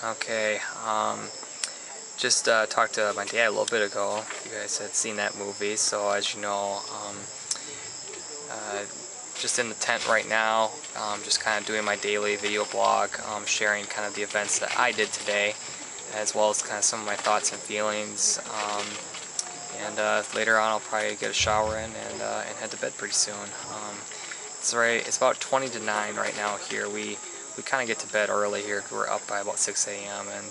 Okay, just talked to my dad a little bit ago. You guys had seen that movie, so as you know, just in the tent right now, just kind of doing my daily video blog, sharing kind of the events that I did today, as well as kind of some of my thoughts and feelings. And later on, I'll probably get a shower in and head to bed pretty soon. It's about 20 to 9 right now here. We kind of get to bed early here. We're up by about 6 a.m. and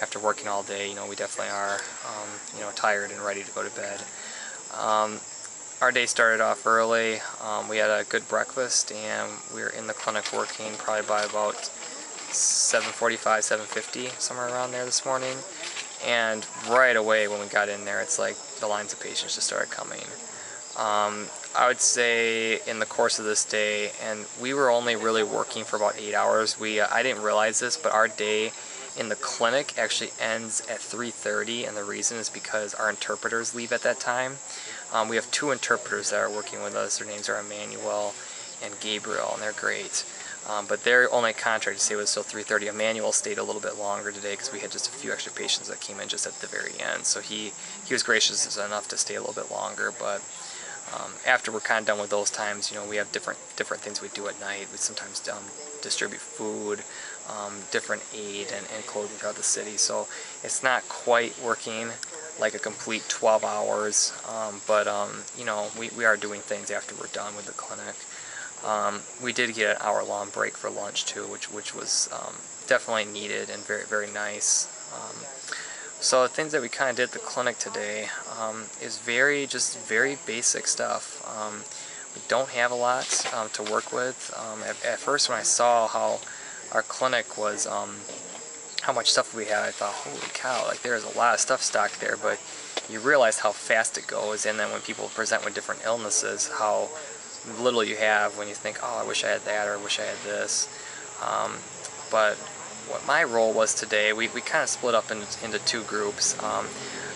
after working all day, we definitely are, tired and ready to go to bed. Our day started off early. We had a good breakfast and we were in the clinic working probably by about 7:45, 7:50, somewhere around there this morning. And right away when we got in there, it's like the lines of patients just started coming. I would say in the course of this day, and we were only really working for about 8 hours. I didn't realize this, but our day in the clinic actually ends at 3:30, and the reason is because our interpreters leave at that time. We have 2 interpreters that are working with us. Their names are Emmanuel and Gabriel, and they're great. But their only contract to stay was till 3:30. Emmanuel stayed a little bit longer today because we had just a few extra patients that came in just at the very end. So he was gracious enough to stay a little bit longer. But after we're kind of done with those times, we have different things we do at night. We sometimes distribute food, different aid and clothing throughout the city. So it's not quite working like a complete 12 hours, but we are doing things after we're done with the clinic. We did get an hour-long break for lunch too, which was definitely needed and very, very nice. So the things that we kind of did at the clinic today is very basic stuff. We don't have a lot to work with. At first when I saw how our clinic was, how much stuff we had, I thought, holy cow, like there's a lot of stuff stocked there, but you realize how fast it goes, and then when people present with different illnesses, how little you have when you think, oh, I wish I had that, or I wish I had this. But what my role was today, we kind of split up into 2 groups.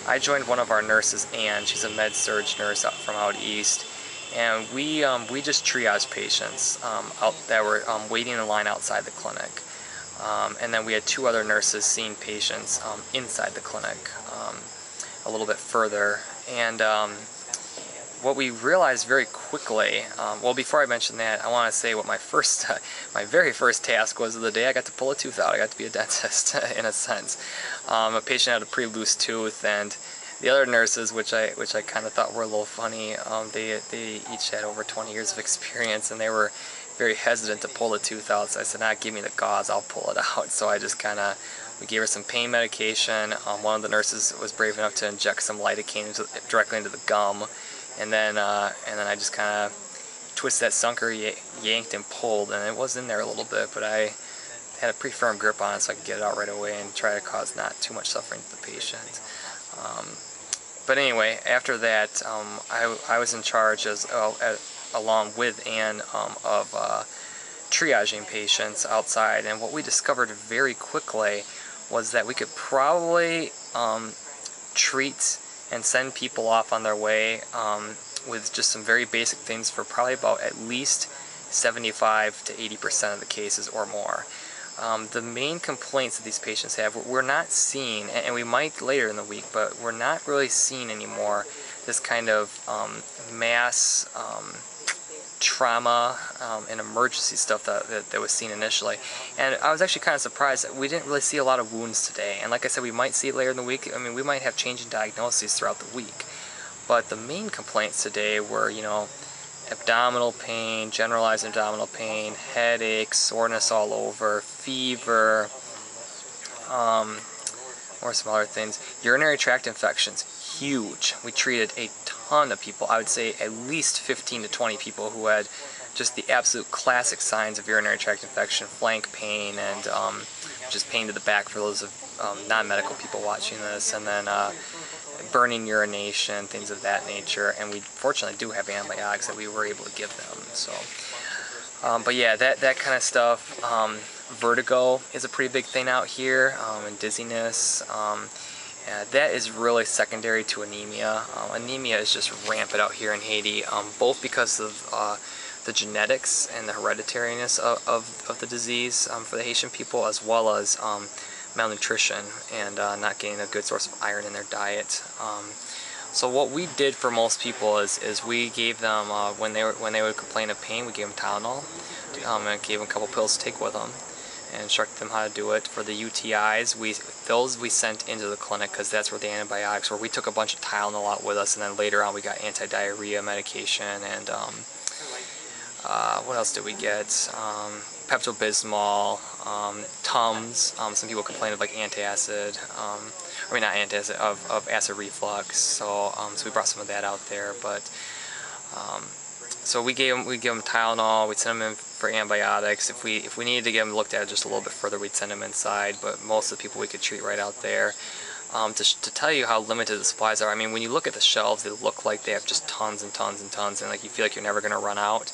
I joined one of our nurses, Ann. She's a med-surg nurse from out east, and we just triage patients that were waiting in line outside the clinic. And then we had 2 other nurses seeing patients inside the clinic a little bit further. And what we realized very quickly, well, before I mention that, I want to say what my very first task was of the day. I got to pull a tooth out. I got to be a dentist in a sense. A patient had a pretty loose tooth, and the other nurses, which I kind of thought were a little funny, they each had over 20 years of experience, and they were very hesitant to pull the tooth out. So I said, "Nah, give me the gauze, I'll pull it out." So I just we gave her some pain medication. One of the nurses was brave enough to inject some lidocaine directly into the gum. And then I just kind of twisted that sucker, yanked and pulled, and it was in there a little bit, but I had a pretty firm grip on it so I could get it out right away and try to cause not too much suffering to the patient. But anyway, after that, I was in charge along with Ann of triaging patients outside, and what we discovered very quickly was that we could probably treat and send people off on their way with just some very basic things for probably about at least 75 to 80% of the cases or more. The main complaints that these patients have, we're not seeing, and we might later in the week, but we're not really seeing anymore this kind of mass trauma and emergency stuff that was seen initially. And I was actually kind of surprised that we didn't really see a lot of wounds today. And like I said, we might see it later in the week. I mean, we might have changing diagnoses throughout the week. But the main complaints today were, abdominal pain, generalized abdominal pain, headaches, soreness all over, fever, or some other things. Urinary tract infections, huge. We treated a ton of people. I would say at least 15 to 20 people who had just the absolute classic signs of urinary tract infection, flank pain, and just pain to the back for those of non-medical people watching this, and then burning urination, things of that nature. And we fortunately do have antibiotics that we were able to give them. So, but yeah, that kind of stuff. Vertigo is a pretty big thing out here, and dizziness. That is really secondary to anemia. Anemia is just rampant out here in Haiti, both because of the genetics and the hereditariness of the disease for the Haitian people, as well as malnutrition and not getting a good source of iron in their diet. So what we did for most people is we gave them when they would complain of pain, we gave them Tylenol, and gave them a couple pills to take with them, and instructed them how to do it. For the UTIs, those we sent into the clinic because that's where the antibiotics were. We took a bunch of Tylenol out with us, and then later on we got anti-diarrhea medication, and what else did we get? Pepto-Bismol, Tums. Some people complain of like antacid. I mean, not antacid, of acid reflux. So we brought some of that out there. But so we give them Tylenol. We'd send them in for antibiotics. If we needed to get them looked at just a little bit further, we'd send them inside. But most of the people we could treat right out there. To tell you how limited the supplies are, I mean, when you look at the shelves, they look like they have just tons and tons and tons, and like you feel like you're never going to run out.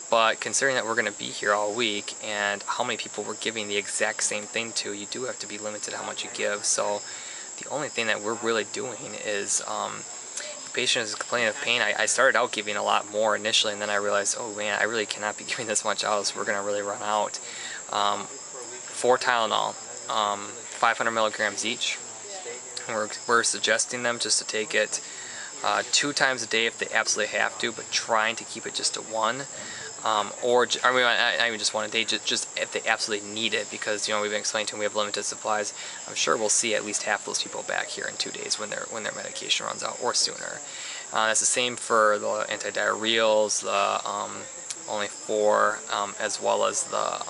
But considering that we're going to be here all week and how many people we're giving the exact same thing to, you do have to be limited how much you give. So the only thing that we're really doing is the patient is complaining of pain. I started out giving a lot more initially, and then I realized, oh man, I really cannot be giving this much out, so we're going to really run out. 4 Tylenol, 500 milligrams each. We're suggesting them just to take it 2 times a day if they absolutely have to, but trying to keep it just to 1. Or I mean, not even just 1 a day, just if they absolutely need it, because we've been explaining to them we have limited supplies. I'm sure we'll see at least half those people back here in 2 days when their medication runs out, or sooner. That's the same for the antidiarrheals, the only 4, as well as the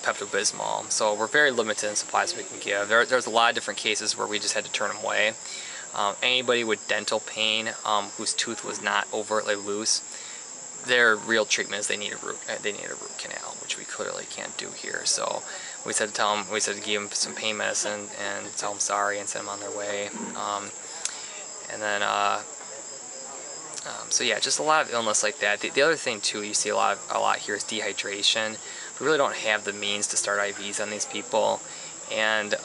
Pepto-Bismol. So we're very limited in supplies we can give. There's a lot of different cases where we just had to turn them away. Anybody with dental pain whose tooth was not overtly loose, their real treatment is they need a root canal, which we clearly can't do here. So we said to give them some pain medicine and tell them sorry and send them on their way. And then so yeah, just a lot of illness like that. The other thing too you see a lot here is dehydration. We really don't have the means to start IVs on these people, and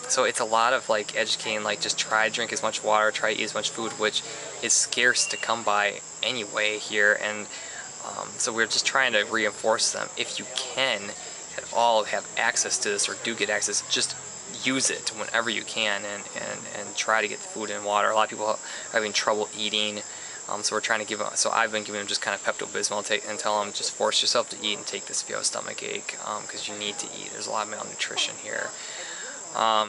so it's a lot of like educating, like just try to drink as much water, try to eat as much food, which is scarce to come by anyway here. And so we're just trying to reinforce them. If you can at all have access to this, or do get access, just use it whenever you can, and try to get the food and water. A lot of people are having trouble eating. So we're trying to give them, so I've been giving them just kind of Pepto-Bismol and tell them just force yourself to eat and take this if you have a stomach ache, because you need to eat. There's a lot of malnutrition here.